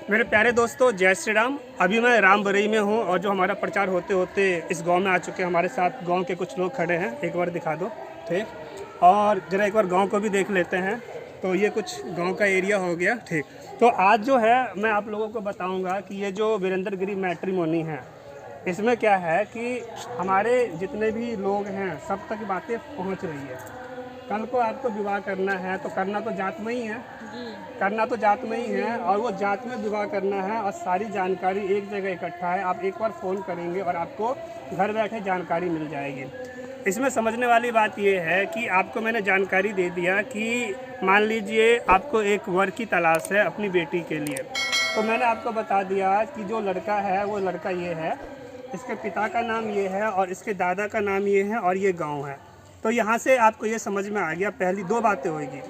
मेरे प्यारे दोस्तों, जय श्री राम। अभी मैं रामबरई में हूँ और जो हमारा प्रचार होते होते इस गांव में आ चुके हैं। हमारे साथ गांव के कुछ लोग खड़े हैं, एक बार दिखा दो। ठीक, और ज़रा एक बार गांव को भी देख लेते हैं। तो ये कुछ गांव का एरिया हो गया। ठीक, तो आज जो है मैं आप लोगों को बताऊंगा कि ये जो वीरेंद्र गिरी मैट्रिमोनी है, इसमें क्या है कि हमारे जितने भी लोग हैं सब तक बातें पहुँच रही है। कल को आपको विवाह करना है तो करना तो जात में ही है, करना तो जात में ही है, और वो जात में विवाह करना है और सारी जानकारी एक जगह इकट्ठा है। आप एक बार फ़ोन करेंगे और आपको घर बैठे जानकारी मिल जाएगी। इसमें समझने वाली बात ये है कि आपको मैंने जानकारी दे दिया कि मान लीजिए आपको एक वर की तलाश है अपनी बेटी के लिए, तो मैंने आपको बता दिया कि जो लड़का है वो लड़का ये है, इसके पिता का नाम ये है और इसके दादा का नाम ये है और ये गाँव है। तो यहाँ से आपको ये समझ में आ गया। पहली दो बातें होगी।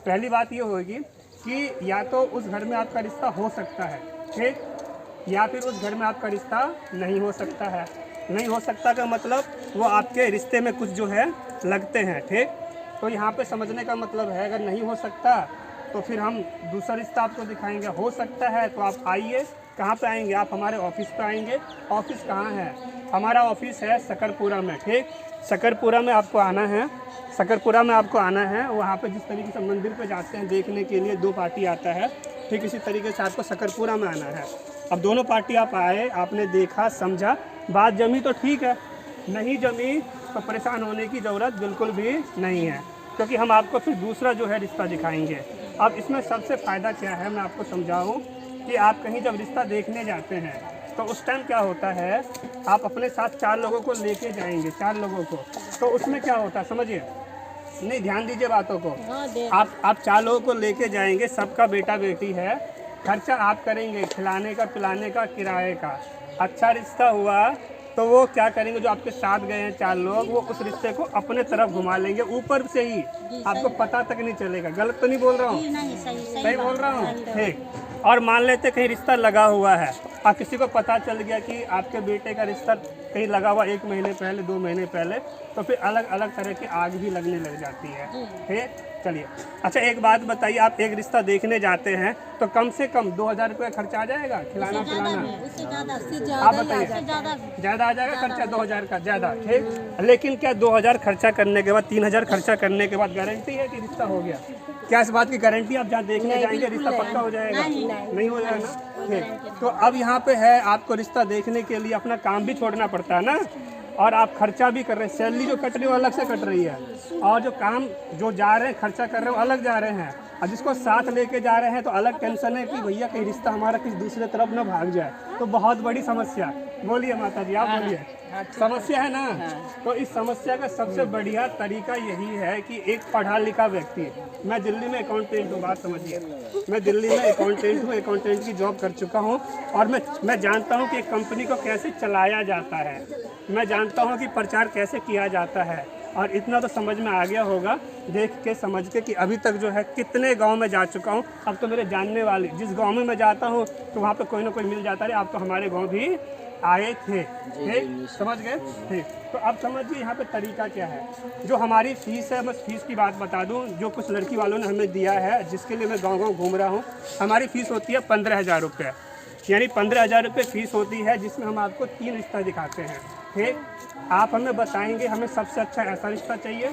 पहली बात ये होगी कि या तो उस घर में आपका रिश्ता हो सकता है, ठीक, या फिर उस घर में आपका रिश्ता नहीं हो सकता है। नहीं हो सकता का मतलब वो आपके रिश्ते में कुछ जो है लगते हैं, ठीक। तो यहाँ पे समझने का मतलब है अगर नहीं हो सकता तो फिर हम दूसरा रिश्ता आपको दिखाएंगे। हो सकता है तो आप आइए। कहाँ पे आएंगे? आप हमारे ऑफिस पे आएंगे। ऑफिस कहाँ है? हमारा ऑफिस है सकरपुरा में, ठीक। सकरपुरा में आपको आना है। सकरपुरा में आपको आना है। वहाँ पे जिस तरीके से मंदिर पे जाते हैं देखने के लिए 2 पार्टी आता है, ठीक इसी तरीके से आपको सकरपुरा में आना है। अब दोनों पार्टी आप आए, आपने देखा, समझा, बात जमी तो ठीक है, नहीं जमी तो परेशान होने की ज़रूरत बिल्कुल भी नहीं है, क्योंकि हम आपको फिर दूसरा जो है रिश्ता दिखाएंगे। अब इसमें सबसे फ़ायदा क्या है मैं आपको समझाऊँ कि आप कहीं जब रिश्ता देखने जाते हैं तो उस टाइम क्या होता है, आप अपने साथ 4 लोगों को लेके जाएंगे, 4 लोगों को। तो उसमें क्या होता है समझिए, नहीं ध्यान दीजिए बातों को। आप 4 लोगों को लेके जाएंगे, सबका बेटा बेटी है, खर्चा आप करेंगे, खिलाने का, पिलाने का, किराए का। अच्छा रिश्ता हुआ तो वो क्या करेंगे, जो आपके साथ गए हैं 4 लोग, वो उस रिश्ते को अपने तरफ घुमा लेंगे, ऊपर से ही, आपको पता तक नहीं चलेगा। गलत तो नहीं बोल रहा हूँ? सही बोल रहा हूँ, ठीक। और मान लेते कहीं रिश्ता लगा हुआ है और किसी को पता चल गया कि आपके बेटे का रिश्ता कहीं लगा हुआ 1 महीने पहले, 2 महीने पहले, तो फिर अलग अलग तरह की आग भी लगने लग जाती है, ठीक। चलिए, अच्छा एक बात बताइए, आप एक रिश्ता देखने जाते हैं तो कम से कम 2000 रुपये खर्चा आ जाएगा, खिलाना पिलाना? आप बताइए, ज़्यादा आ जाएगा खर्चा 2000 का, ज़्यादा, ठीक। लेकिन क्या 2000 खर्चा करने के बाद, 3000 खर्चा करने के बाद गारंटी है कि रिश्ता हो गया? क्या इस बात की गारंटी? आप जहाँ देखने जाएंगे रिश्ता पक्का हो जाएगा? नहीं हो जाएगा ना, ठीक। तो अब यहाँ पे है, आपको रिश्ता देखने के लिए अपना काम भी छोड़ना पड़ता है ना, और आप खर्चा भी कर रहे हैं। सैलरी जो कट रही है वो अलग से कट रही है, और जो काम जो जा रहे हैं, खर्चा कर रहे हैं, वो अलग जा रहे हैं। और जिसको साथ लेके जा रहे हैं तो अलग टेंशन है कि भैया कहीं रिश्ता हमारा किसी दूसरे तरफ ना भाग जाए। तो बहुत बड़ी समस्या। बोलिए माता जी, आप बोलिए। समस्या है ना। तो इस समस्या का सबसे बढ़िया तरीका यही है कि एक पढ़ा लिखा व्यक्ति, मैं दिल्ली में अकाउंटेंट हूँ, बात समझिए, मैं दिल्ली में अकाउंटेंट हूँ, अकाउंटेंट की जॉब कर चुका हूँ, और मैं जानता हूँ कि एक कंपनी को कैसे चलाया जाता है, मैं जानता हूँ कि प्रचार कैसे किया जाता है। और इतना तो समझ में आ गया होगा देख के, समझ के, कि अभी तक जो है कितने गांव में जा चुका हूँ। अब तो मेरे जानने वाले, जिस गांव में मैं जाता हूँ तो वहाँ पे कोई ना कोई मिल जाता है। आप तो हमारे गांव भी आए थे, ठीक, समझ गए, ठीक। तो अब समझिए यहाँ पे तरीका क्या है। जो हमारी फ़ीस है, बस फीस की बात बता दूँ, जो कुछ लड़की वालों ने हमें दिया है, जिसके लिए मैं गाँव घूम रहा हूँ, हमारी फ़ीस होती है 15,000 रुपये, यानी 15,000 रुपये फ़ीस होती है, जिसमें हम आपको 3 रिश्ता दिखाते हैं, ठीक। आप हमें बताएंगे हमें सबसे अच्छा ऐसा रिश्ता चाहिए,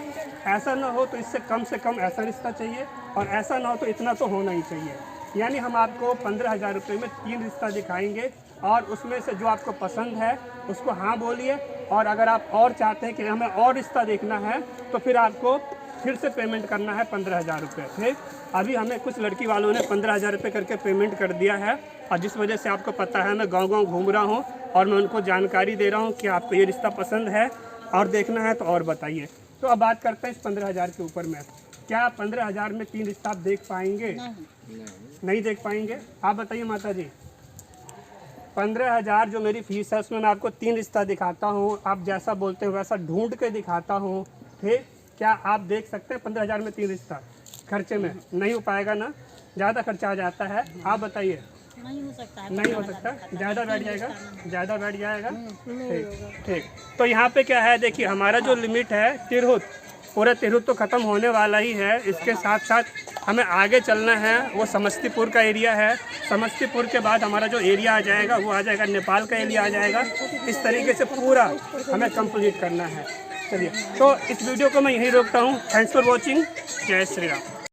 ऐसा ना हो तो इससे कम से कम ऐसा रिश्ता चाहिए, और ऐसा ना हो तो इतना तो होना ही चाहिए। यानी हम आपको 15,000 रुपये में 3 रिश्ता दिखाएंगे, और उसमें से जो आपको पसंद है उसको हाँ बोलिए, और अगर आप और चाहते हैं कि हमें और रिश्ता देखना है तो फिर आपको फिर से पेमेंट करना है 15,000 रुपये, ठीक। अभी हमें कुछ लड़की वालों ने 15,000 रुपये करके पेमेंट कर दिया है, और जिस वजह से आपको पता है मैं गांव घूम रहा हूं और मैं उनको जानकारी दे रहा हूं कि आपको ये रिश्ता पसंद है और देखना है तो और बताइए। तो अब बात करते हैं इस 15,000 के ऊपर में। क्या 15,000 में 3 रिश्ता आप देख पाएंगे? नहीं देख पाएंगे। आप बताइए माता जी। 15,000 जो मेरी फ़ीस है उसमें मैं आपको 3 रिश्ता दिखाता हूँ, आप जैसा बोलते हो वैसा ढूंढ के दिखाता हूँ, ठीक। क्या आप देख सकते हैं 15,000 में 3 रिश्ता? खर्चे में नहीं हो पाएगा ना, ज़्यादा खर्चा आ जाता है। आप बताइए। नहीं हो सकता है, नहीं हो सकता, ज़्यादा बैठ जाएगा, ज़्यादा बैठ जाएगा, ठीक, ठीक। तो यहाँ पे क्या है, देखिए हमारा जो लिमिट है तिरहुत, पूरा तिरहुत तो ख़त्म होने वाला ही है, इसके साथ साथ हमें आगे चलना है, वो समस्तीपुर का एरिया है। समस्तीपुर के बाद हमारा जो एरिया आ जाएगा वो आ जाएगा नेपाल का एरिया आ जाएगा। इस तरीके से पूरा हमें कंप्लीट करना है। चलिए, तो इस वीडियो को मैं यहीं रोकता हूँ। Thanks for watching. जय श्री राम।